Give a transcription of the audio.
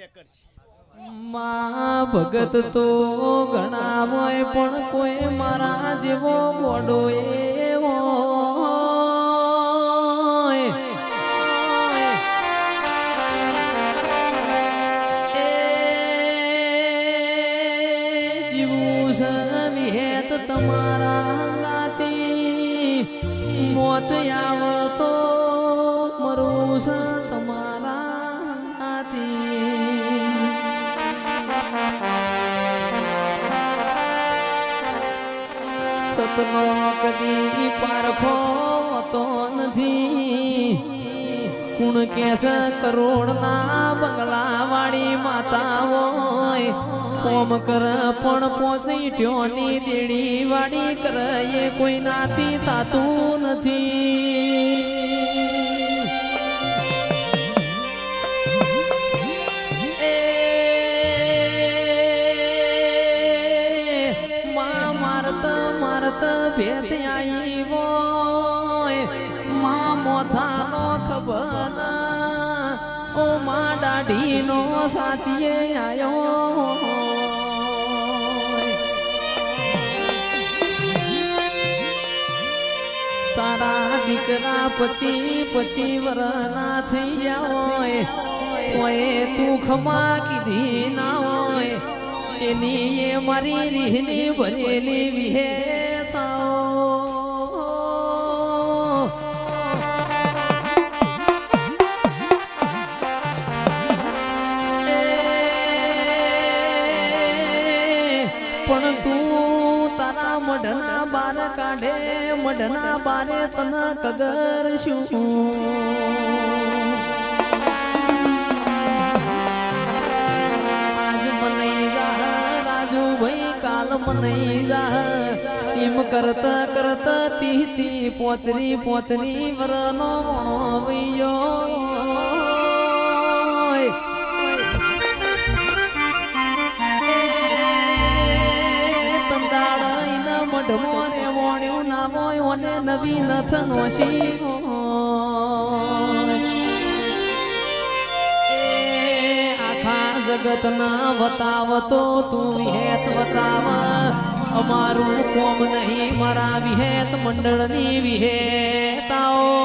માં ભગત તો ઘણા હોય પણ કોઈ મારા જેવો ગોડો એવો જીવું વિહેત તમારા હંગાતી મોત આવતો મરું છે તમારા હંગાતી સતનો કદી પારખો તો નથી કુણ કેસ કરોડના બંગલા વાળી માતા હોય કોમ કર પણ પોસી ટ્યોની દેડી વાડી કર એ કોઈ નાથી થાતું નથી ભેત આઈ હોય માં મોથાનો ખબર ઓ માં દાઢીનો સાથીએ આયો તારા દીકરા પછી વરના થઈ ગયા હોય તોય તું ખમા કીધી ના હોય એની એ મારી રીહની ભરેલી વિહે પણ તું તારા મઢના બાર કાઢે મઢના બારે તને કદર શું આજ મને રાજુ ભાઈ કાલ મને એમ કરતા કરતા તી પોતરી વરનો વૈયો મઢમોને વણ્યું ના હોય અને નવી નથનો શીરો આખા જગતના વતાવતો તું વિહેત વતાવ અમારું કોમ નહીં મારા વિહેત મંડળની વિહેતાઓ